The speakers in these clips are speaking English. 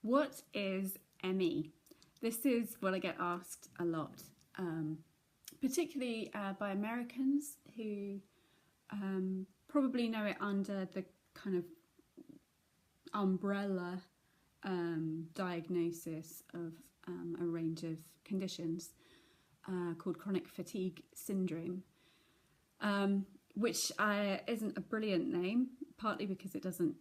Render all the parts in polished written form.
What is ME? This is what I get asked a lot, particularly by Americans who probably know it under the kind of umbrella diagnosis of a range of conditions called chronic fatigue syndrome, which isn't a brilliant name, partly because it doesn't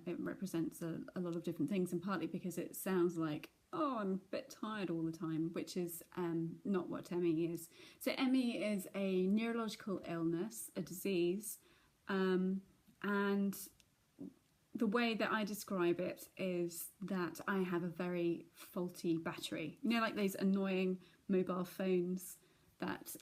it represents a lot of different things, and partly because it sounds like, oh, I'm a bit tired all the time, which is not what ME is. So ME is a neurological illness, a disease, and the way that I describe it is that I have a very faulty battery. You know, like those annoying mobile phones that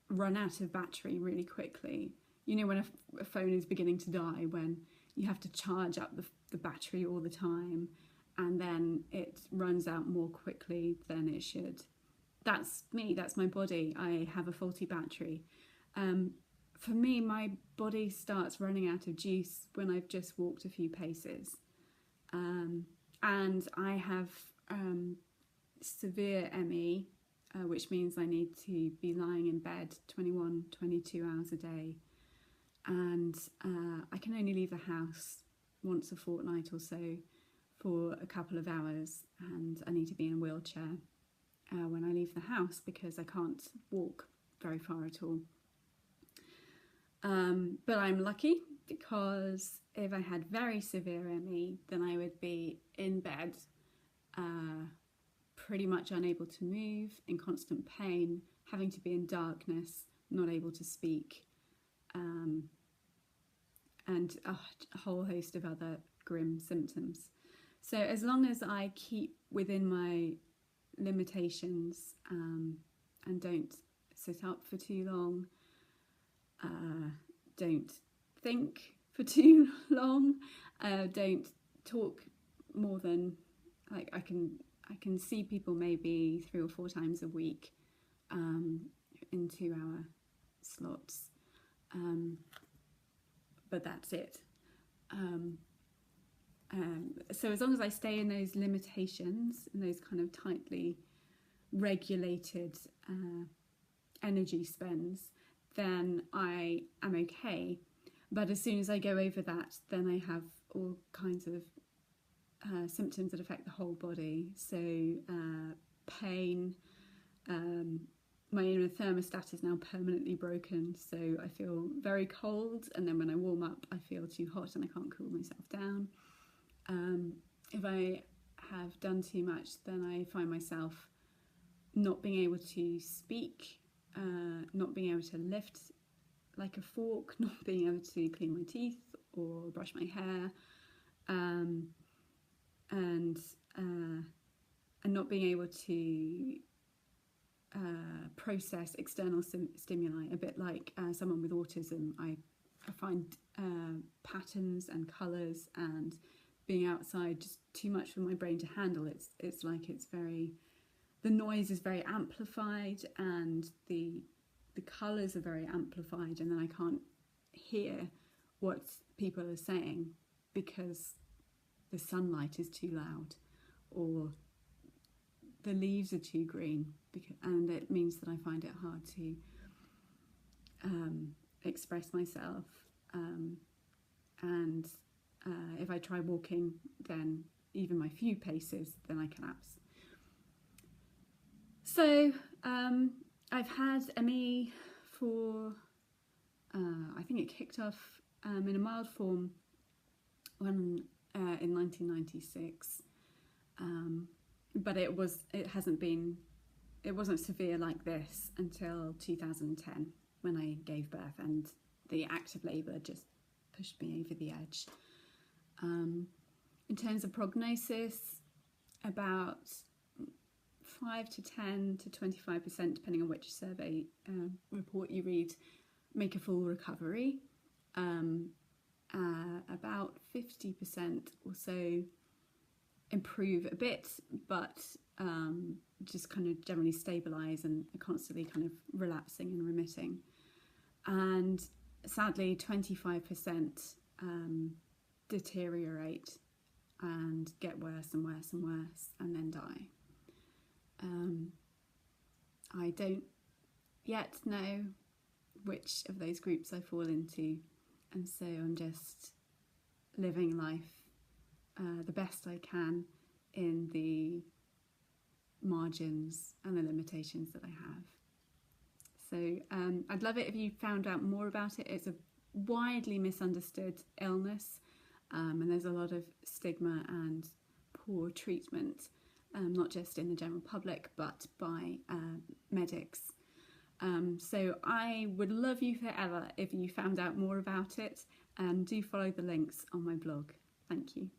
run out of battery really quickly. You know, when a phone is beginning to die, when you have to charge up the battery all the time, and then it runs out more quickly than it should. That's me, that's my body. I have a faulty battery. For me, my body starts running out of juice when I've just walked a few paces. And I have severe ME, which means I need to be lying in bed 21, 22 hours a day. And I can only leave the house once a fortnight or so for a couple of hours, and I need to be in a wheelchair when I leave the house because I can't walk very far at all. But I'm lucky, because if I had very severe ME, then I would be in bed, pretty much unable to move, in constant pain, having to be in darkness, not able to speak, and a whole host of other grim symptoms. So as long as I keep within my limitations and don't sit up for too long, don't think for too long, don't talk more than, like, I can see people maybe 3 or 4 times a week in 2-hour slots, but that's it. So as long as I stay in those limitations, in those kind of tightly regulated energy spends, then I am okay. But as soon as I go over that, then I have all kinds of symptoms that affect the whole body. So pain, my inner thermostat is now permanently broken, so I feel very cold, and then when I warm up I feel too hot and I can't cool myself down. If I have done too much, then I find myself not being able to speak, not being able to lift like a fork, not being able to clean my teeth or brush my hair, and not being able to process external stimuli. A bit like someone with autism, I find patterns and colours and being outside just too much for my brain to handle. It's like the noise is very amplified, and the colours are very amplified, and then I can't hear what people are saying because the sunlight is too loud, or the leaves are too green, and it means that I find it hard to express myself, and if I try walking, then even my few paces, then I collapse. So I've had ME for, I think it kicked off in a mild form when in 1996, but it wasn't severe like this until 2010, when I gave birth, and the active labour just pushed me over the edge. In terms of prognosis, about 5 to 10 to 25%, depending on which survey report you read, make a full recovery. About 50% or so improve a bit, but just kind of generally stabilise and are constantly kind of relapsing and remitting. And sadly, 25% deteriorate and get worse and worse and worse and then die. I don't yet know which of those groups I fall into, and so I'm just living life the best I can in the margins and the limitations that I have. So I'd love it if you found out more about it. It's a widely misunderstood illness, and there's a lot of stigma and poor treatment, not just in the general public but by medics. So I would love you forever if you found out more about it, and do follow the links on my blog. Thank you.